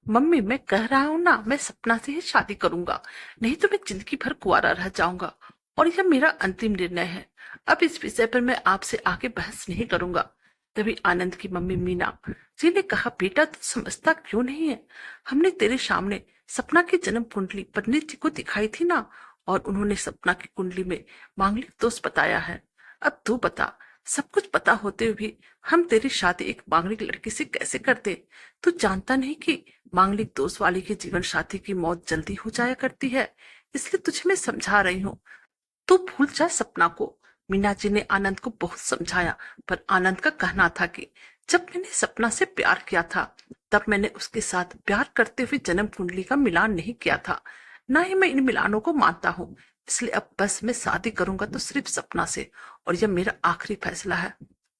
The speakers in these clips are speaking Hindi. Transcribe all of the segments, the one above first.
मम्मी, मैं कह रहा हूँ ना, मैं सपना से ही शादी करूंगा, नहीं तो मैं जिंदगी भर कुंवारा रह जाऊंगा। और यह मेरा अंतिम निर्णय है। अब इस विषय पर मैं आपसे आगे बहस नहीं करूंगा। तभी आनंद की मम्मी मीना जी ने कहा, बेटा तू समझता क्यों नहीं है? हमने तेरे सामने सपना की जन्म कुंडली पंडित जी को दिखाई थी ना, और उन्होंने सपना की कुंडली में मांगलिक दोष बताया है। अब तू बता, सब कुछ पता होते हुए भी हम तेरी शादी एक मांगलिक लड़की से कैसे करते? तू जानता नहीं कि मांगलिक दोष वाली के जीवन साथी की मौत जल्दी हो जाया करती है? इसलिए तुझे मैं समझा रही हूँ, तू भूल जा सपना को। मीना जी ने आनंद को बहुत समझाया, पर आनंद का कहना था कि जब मैंने सपना से प्यार किया था, तब मैंने उसके साथ प्यार करते हुए जन्म कुंडली का मिलान नहीं किया था। ना ही मैं इन मिलानों को मानता हूँ। इसलिए अब बस मैं शादी करूंगा तो सिर्फ सपना से, और यह मेरा आखिरी फैसला है।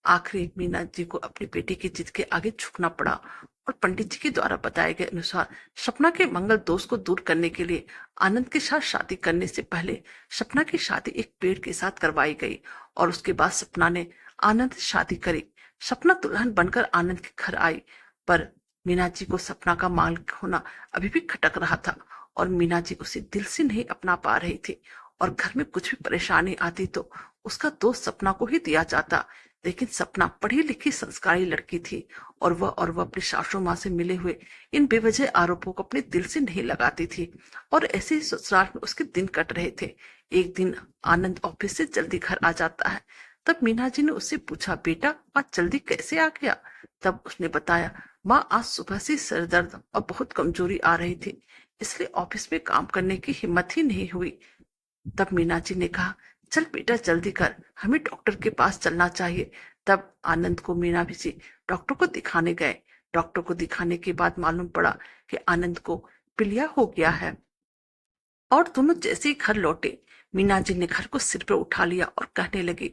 आखिरी मीना जी को अपनी बेटी की जिद के आगे झुकना पड़ा, और पंडित जी के द्वारा बताए गए अनुसार सपना के मंगल दोष को दूर करने के लिए आनंद के साथ शादी करने से पहले सपना की शादी एक पेड़ के साथ करवाई गई। और उसके बाद सपना ने आनंद से शादी करी। सपना दुल्हन बनकर आनंद के घर आई, पर मीना जी को सपना का मालिक होना अभी भी खटक रहा था, और मीना जी उसे दिल से नहीं अपना पा रही थी। और घर में कुछ भी परेशानी आती तो उसका दोस्त सपना को ही दिया जाता। लेकिन सपना पढ़ी लिखी संस्कारी लड़की थी, और वह अपनी सासू माँ से मिले हुए इन बेवजह आरोपों को अपने दिल से नहीं लगाती थी। और ऐसे ही ससुराल में उसके दिन कट रहे थे। एक दिन आनंद ऑफिस से जल्दी घर आ जाता है। तब मीना जी ने उससे पूछा, बेटा आज जल्दी कैसे आ गया? तब उसने बताया, माँ आज सुबह से सर दर्द और बहुत कमजोरी आ रही थी, इसलिए ऑफिस में काम करने की हिम्मत ही नहीं हुई। तब मीना जी ने कहा, चल बेटा जल्दी कर, हमें डॉक्टर के पास चलना चाहिए। तब आनंद को मीना जी डॉक्टर को दिखाने गए। डॉक्टर को दिखाने के बाद मालूम पड़ा कि आनंद को पीलिया हो गया है। और दोनों जैसे ही घर लौटे, मीना जी ने घर को सिर पर उठा लिया और कहने लगी,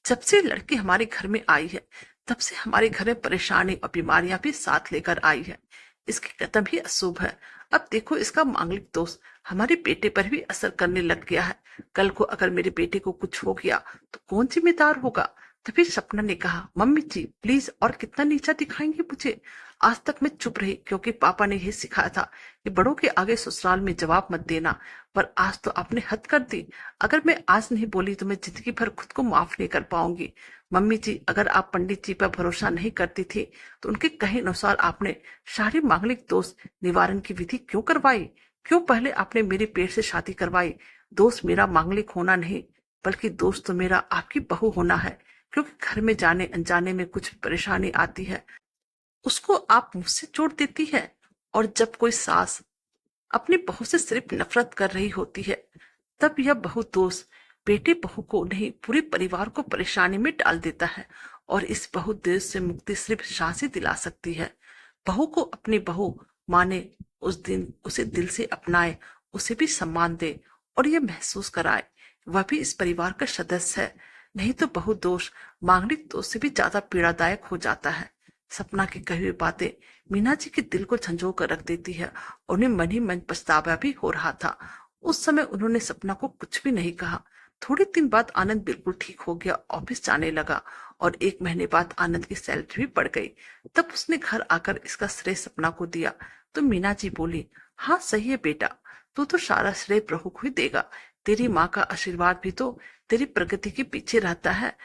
जब से लड़की हमारे घर में आई है, तब से हमारे घर में परेशानी और बीमारियां भी साथ लेकर आई है। इसके कदम ही अशुभ है। अब देखो, इसका मांगलिक दोष हमारे बेटे पर भी असर करने लग गया है। कल को अगर मेरे बेटे को कुछ हो गया तो कौन जिम्मेदार होगा? तभी सपना ने कहा, मम्मी जी प्लीज, और कितना नीचा दिखाएंगे मुझे? आज तक मैं चुप रही क्योंकि पापा ने यही सिखाया था कि बड़ों के आगे ससुराल में जवाब मत देना। पर आज तो आपने हद कर दी। अगर मैं आज नहीं बोली तो मैं जिंदगी भर खुद को माफ नहीं कर पाऊंगी। मम्मी जी, अगर आप पंडित जी पर भरोसा नहीं करती थी तो उनके कहे अनुसार आपने सारी मांगलिक दोष निवारण की विधि क्यों करवाई? क्यों पहले आपने मेरे पेट से शादी करवाई? दोष मेरा मांगलिक होना नहीं, बल्कि दोष तो मेरा आपकी बहू होना है। क्योंकि घर में जाने अनजाने में कुछ परेशानी आती है, उसको आप मुझसे जोड़ देती है। और जब कोई सास अपनी बहू से सिर्फ नफरत कर रही होती है, तब यह बहू दोस्त बेटे बहू को नहीं, पूरे परिवार को परेशानी में डाल देता है। और इस बहू देश से मुक्ति सिर्फ शांति दिला सकती है। बहू को अपनी बहू माने, उस दिन उसे दिल से अपनाए, उसे भी सम्मान दे, और यह महसूस कराए वह भी इस परिवार का सदस्य है। नहीं तो बहु दोष मांगलिक दोष से भी ज्यादा पीड़ादायक हो जाता है। सपना की कही हुई बातें मीना जी के दिल को झंझो कर रख देती है, और उन्हें मन ही मन पछतावा भी हो रहा था। उस समय उन्होंने सपना को कुछ भी नहीं कहा। थोड़े दिन बाद आनंद बिल्कुल ठीक हो गया, ऑफिस जाने लगा, और 1 महीने बाद आनंद की सैलरी भी बढ़ गई। तब उसने घर आकर इसका श्रेय सपना को दिया। तो मीना जी बोली, हाँ सही है बेटा, तू तो सारा श्रेय प्रभु को ही देगा। तेरी माँ का आशीर्वाद भी तो तेरी प्रगति के पीछे रहता है।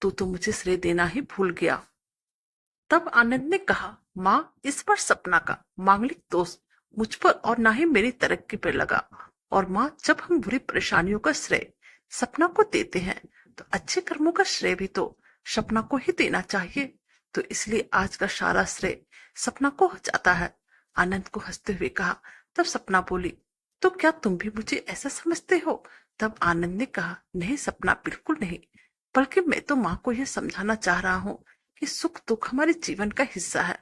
तू तो मुझे श्रेय देना ही भूल गया। तब आनंद ने कहा, माँ इस बार सपना का मांगलिक दोष मुझ पर और ना ही मेरी तरक्की पर लगा। और माँ, जब हम बुरी परेशानियों का श्रेय सपना को देते हैं, तो अच्छे कर्मों का श्रेय भी तो सपना को ही देना चाहिए। तो इसलिए आज का सारा श्रेय सपना को हो जाता है। आनंद को हंसते हुए कहा। तब सपना बोली, तो क्या तुम भी मुझे ऐसा समझते हो? तब आनंद ने कहा, नहीं सपना, बिल्कुल नहीं, बल्कि मैं तो माँ को यह समझाना चाह रहा हूँ कि सुख दुख हमारे जीवन का हिस्सा है।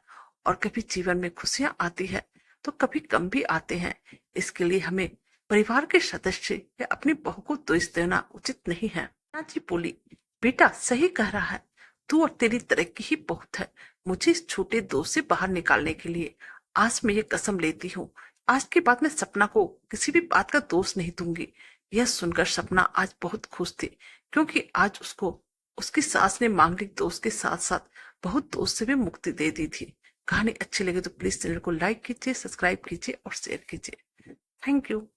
और कभी जीवन में खुशियां आती है तो कभी गम भी आते हैं। इसके लिए हमें परिवार के सदस्य या अपनी बहू को दोष देना उचित नहीं है। नाना जी बोली, बेटा सही कह रहा है, तू और तेरी तरक्की ही बहुत है मुझे इस छोटे दोष से बाहर निकालने के लिए। आज मैं ये कसम लेती हूँ, आज के बाद मैं सपना को किसी भी बात का दोष नहीं दूंगी। यह सुनकर सपना आज बहुत खुश थी, क्योंकि आज उसको उसकी सास ने मांगलिक दोष के साथ साथ बहुत दोष से भी मुक्ति दे दी थी। कहानी अच्छी लगे तो प्लीज चैनल को लाइक कीजिए, सब्सक्राइब कीजिए और शेयर कीजिए। Thank you.